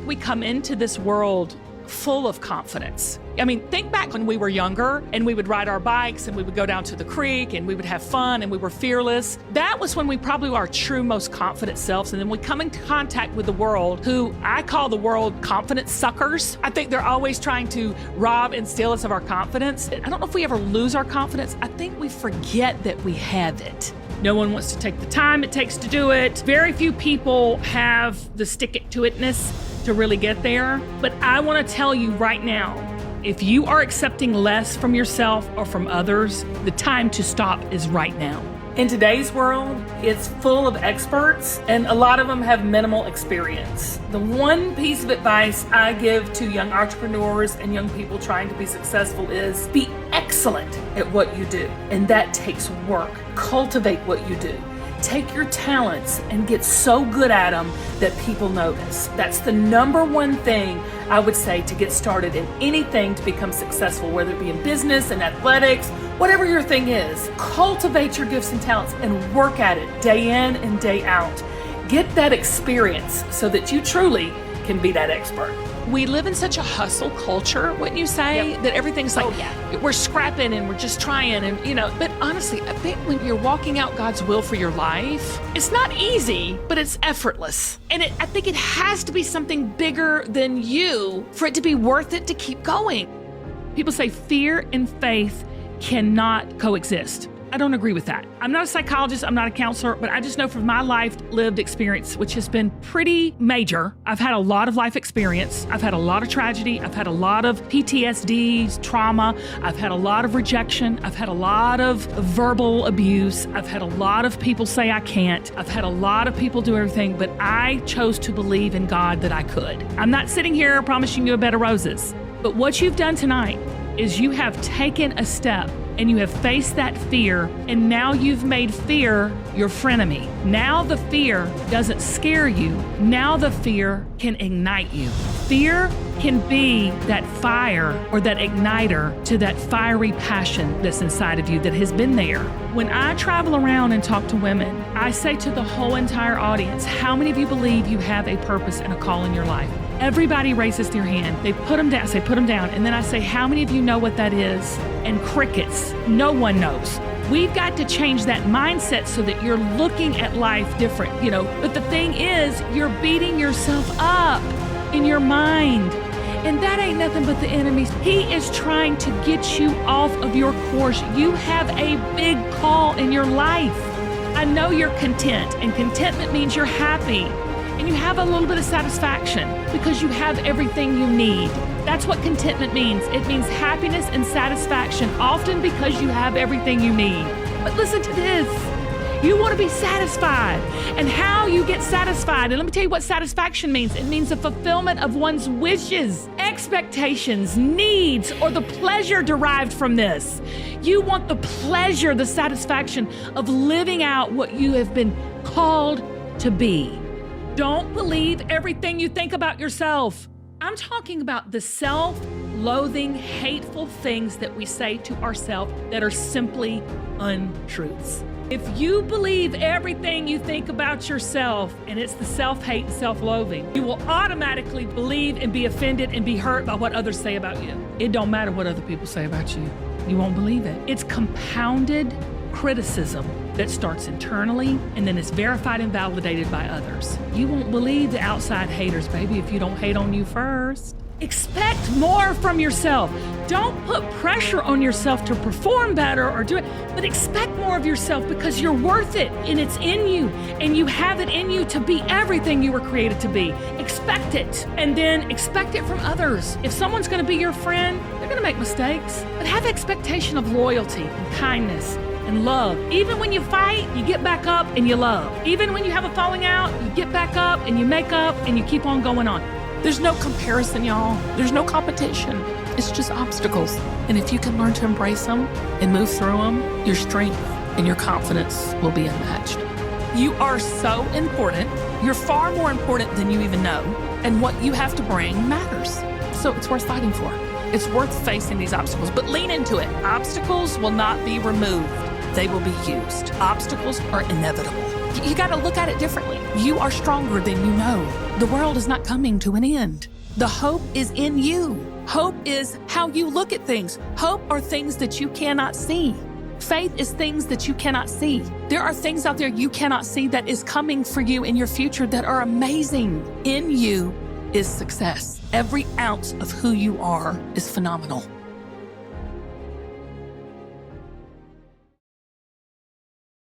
we come into this world full of confidence. I mean, think back when we were younger and we would ride our bikes and we would go down to the creek and we would have fun and we were fearless. That was when we probably were our true, most confident selves. And then we come into contact with the world, who I call the world confidence suckers. I think they're always trying to rob and steal us of our confidence. I don't know if we ever lose our confidence. I think we forget that we have it. No one wants to take the time it takes to do it. Very few people have the stick-it-to-itness to really get there. But I want to tell you right now, if you are accepting less from yourself or from others, the time to stop is right now. In today's world, it's full of experts, and a lot of them have minimal experience. The one piece of advice I give to young entrepreneurs and young people trying to be successful is be excellent at what you do. And that takes work. Cultivate what you do. Take your talents and get so good at them that people notice. That's the number one thing I would say to get started in anything to become successful, whether it be in business and athletics, whatever your thing is. Cultivate your gifts and talents and work at it day in and day out. Get that experience so that you truly can be that expert. We live in such a hustle culture, wouldn't you say? Yep. That everything's like, we're scrapping and we're just trying and, but honestly, I think when you're walking out God's will for your life, it's not easy, but it's effortless. And I think it has to be something bigger than you for it to be worth it to keep going. People say fear and faith cannot coexist. I don't agree with that. I'm not a psychologist, I'm not a counselor, but I just know from my life lived experience, which has been pretty major. I've had a lot of life experience. I've had a lot of tragedy. I've had a lot of PTSD, trauma. I've had a lot of rejection. I've had a lot of verbal abuse. I've had a lot of people say I can't. I've had a lot of people do everything, but I chose to believe in God that I could. I'm not sitting here promising you a bed of roses, but what you've done tonight is you have taken a step and you have faced that fear, and now you've made fear your frenemy. Now the fear doesn't scare you. Now the fear can ignite you. Fear can be that fire or that igniter to that fiery passion that's inside of you that has been there. When I travel around and talk to women, I say to the whole entire audience, how many of you believe you have a purpose and a call in your life? Everybody raises their hand. They put them down. I say, put them down. And then I say, how many of you know what that is? And crickets. No one knows. We've got to change that mindset so that you're looking at life different, But the thing is, you're beating yourself up in your mind. And that ain't nothing but the enemy. He is trying to get you off of your course. You have a big call in your life. I know you're content, and contentment means you're happy. And you have a little bit of satisfaction because you have everything you need. That's what contentment means. It means happiness and satisfaction, often because you have everything you need. But listen to this. You want to be satisfied. And how you get satisfied, and let me tell you what satisfaction means. It means the fulfillment of one's wishes, expectations, needs, or the pleasure derived from this. You want the pleasure, the satisfaction of living out what you have been called to be. Don't believe everything you think about yourself. I'm talking about the self-loathing, hateful things that we say to ourselves that are simply untruths. If you believe everything you think about yourself, and it's the self-hate and self-loathing, you will automatically believe and be offended and be hurt by what others say about you. It don't matter what other people say about you. You won't believe it. It's compounded criticism that starts internally and then is verified and validated by others. You won't believe the outside haters, baby, if you don't hate on you first. Expect more from yourself. Don't put pressure on yourself to perform better or do it, but expect more of yourself because you're worth it and it's in you and you have it in you to be everything you were created to be. Expect it, and then expect it from others. If someone's going to be your friend, they're going to make mistakes, but have expectation of loyalty and kindness and love. Even when you fight, you get back up and you love. Even when you have a falling out, you get back up and you make up and you keep on going on. There's no comparison, y'all. There's no competition. It's just obstacles. And if you can learn to embrace them and move through them, your strength and your confidence will be unmatched. You are so important. You're far more important than you even know. And what you have to bring matters. So it's worth fighting for. It's worth facing these obstacles, but lean into it. Obstacles will not be removed. They will be used. Obstacles are inevitable. You got to look at it differently. You are stronger than you know. The world is not coming to an end. The hope is in you. Hope is how you look at things. Hope are things that you cannot see. Faith is things that you cannot see. There are things out there you cannot see that is coming for you in your future that are amazing. In you is success. Every ounce of who you are is phenomenal.